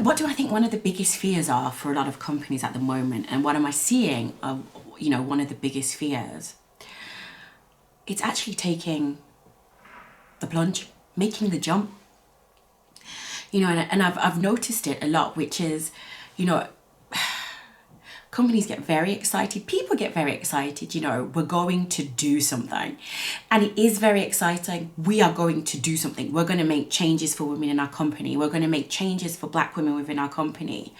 what do I think one of the biggest fears are for a lot of companies at the moment? And what am I seeing of, one of the biggest fears? It's actually taking the plunge, making the jump. And I've noticed it a lot, which is, companies get very excited. People get very excited. We're going to do something. And it is very exciting. We are going to do something. We're going to make changes for women in our company. We're going to make changes for Black women within our company.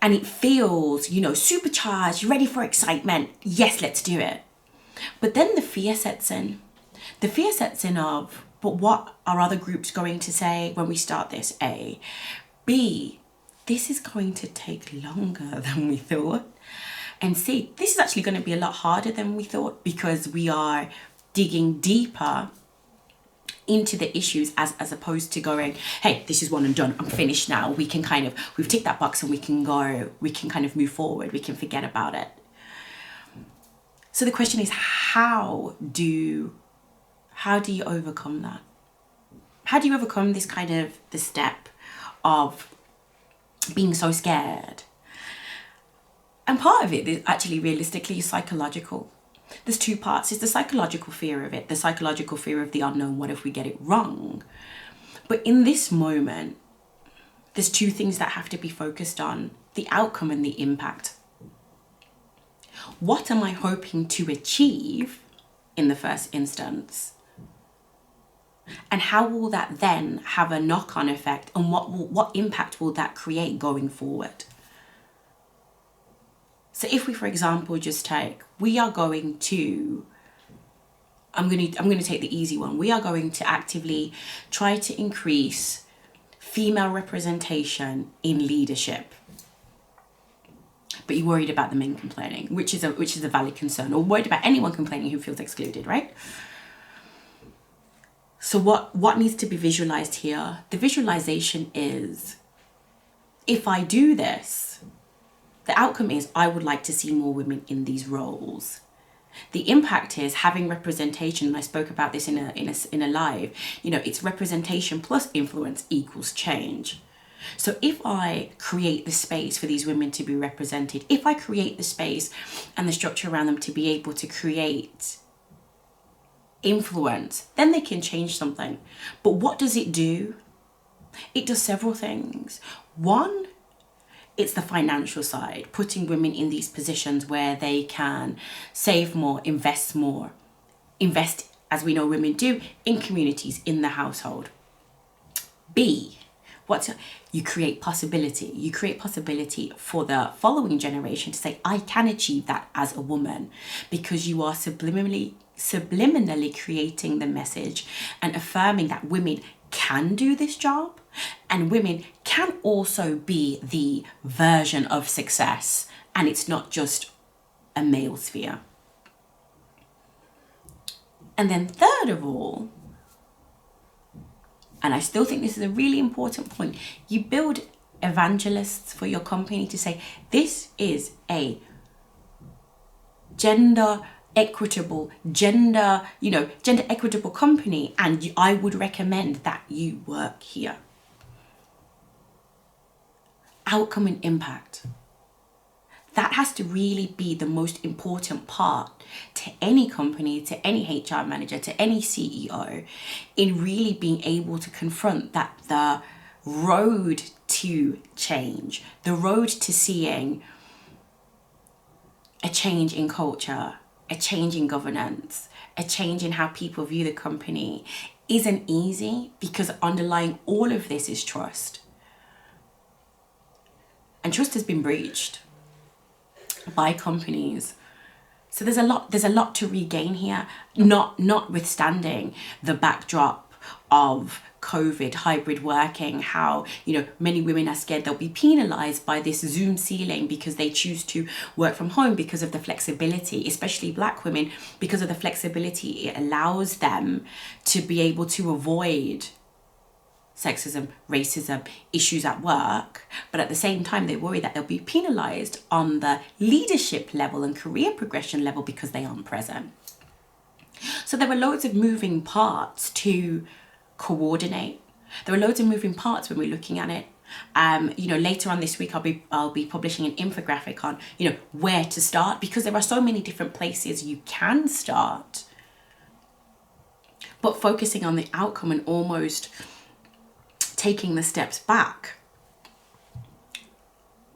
And it feels, supercharged, ready for excitement. Yes, let's do it. But then the fear sets in. The fear sets in of, but what are other groups going to say when we start this? A. B. This is going to take longer than we thought. And C, this is actually going to be a lot harder than we thought, because we are digging deeper into the issues as opposed to going, hey, this is one and done, I'm finished now. We've ticked that box and we can kind of move forward. We can forget about it. So the question is, how do you overcome that? How do you overcome this the step of being so scared? And part of it is actually realistically psychological. There's two parts. It's the psychological fear of it, the psychological fear of the unknown. What if we get it wrong? But in this moment, there's two things that have to be focused on: the outcome and the impact. What am I hoping to achieve in the first instance? And how will that then have a knock-on effect, and what impact will that create going forward? So if we, for example, just take, I'm going to take the easy one. We are going to actively try to increase female representation in leadership. But you're worried about the men complaining, which is a valid concern, or worried about anyone complaining who feels excluded, right? So what needs to be visualized here? The visualization is, if I do this, the outcome is I would like to see more women in these roles. The impact is having representation, and I spoke about this in a live. It's representation plus influence equals change. So if I create the space for these women to be represented, if I create the space and the structure around them to be able to create influence, then they can change something. But what does it do? It does several things. One, it's the financial side, putting women in these positions where they can save more, invest, as we know women do, in communities, in the household. B, you create possibility. You create possibility for the following generation to say, I can achieve that as a woman, because you are subliminally creating the message and affirming that women can do this job, and women can also be the version of success, and it's not just a male sphere. And then third of all, and I still think this is a really important point, you build evangelists for your company to say, this is a gender equitable company, and I would recommend that you work here. Outcome and impact. That has to really be the most important part to any company, to any HR manager, to any CEO, in really being able to confront that the road to change, the road to seeing a change in culture, a change in governance, a change in how people view the company isn't easy, because underlying all of this is trust. And trust has been breached by companies. So there's a lot to regain here, notwithstanding the backdrop of COVID, hybrid working, how many women are scared they'll be penalized by this Zoom ceiling because they choose to work from home, because of the flexibility, especially Black women, because of the flexibility it allows them to be able to avoid sexism, racism, issues at work. But at the same time, they worry that they'll be penalized on the leadership level and career progression level because they aren't present. So there were loads of moving parts to coordinate. There are loads of moving parts when we're looking at it. Later on this week, I'll be publishing an infographic on, where to start, because there are so many different places you can start. But focusing on the outcome and almost taking the steps back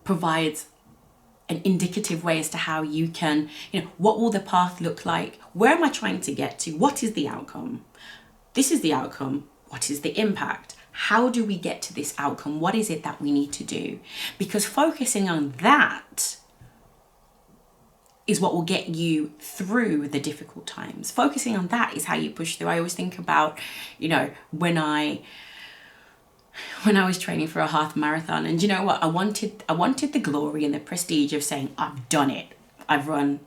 provides an indicative way as to how you can, what will the path look like? Where am I trying to get to? What is the outcome? This is the outcome. What is the impact? How do we get to this outcome? What is it that we need to do? Because focusing on that is what will get you through the difficult times. Focusing on that is how you push through. I always think about, when I was training for a half marathon, and you know what? I wanted the glory and the prestige of saying, I've done it. I've run,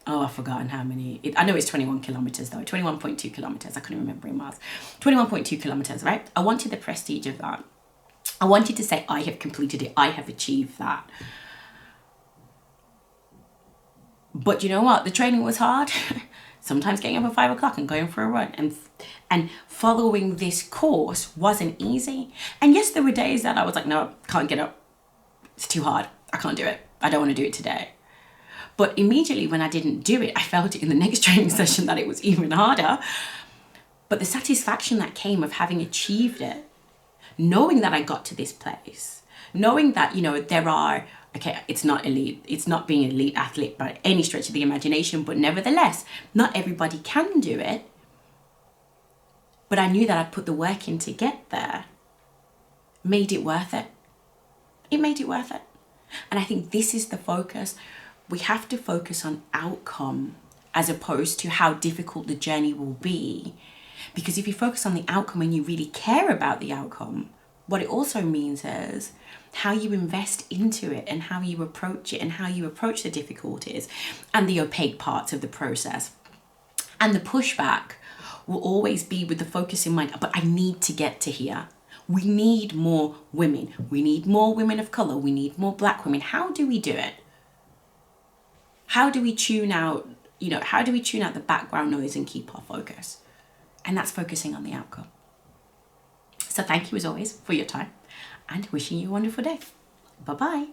I've forgotten how many. I know it's 21 kilometers though, 21.2 kilometers. I couldn't remember in miles. 21.2 kilometers, right? I wanted the prestige of that. I wanted to say, I have completed it. I have achieved that. But you know what? The training was hard. Sometimes getting up at 5 o'clock and going for a run and following this course wasn't easy. And yes, there were days that I was like, no, can't get up. It's too hard. I can't do it. I don't want to do it today. But immediately when I didn't do it, I felt it in the next training session that it was even harder. But the satisfaction that came of having achieved it, knowing that I got to this place, knowing that, there are, okay, it's not elite. It's not being an elite athlete by any stretch of the imagination, but nevertheless, not everybody can do it. But I knew that I'd put the work in to get there. Made it worth it. It made it worth it. And I think this is the focus. We have to focus on outcome as opposed to how difficult the journey will be. Because if you focus on the outcome and you really care about the outcome, what it also means is how you invest into it and how you approach it and how you approach the difficulties and the opaque parts of the process. And the pushback will always be with the focus in mind, but I need to get to here. We need more women. We need more women of color. We need more Black women. How do we do it? How do we tune out, how do we tune out the background noise and keep our focus? And that's focusing on the outcome. So thank you as always for your time and wishing you a wonderful day. Bye-bye.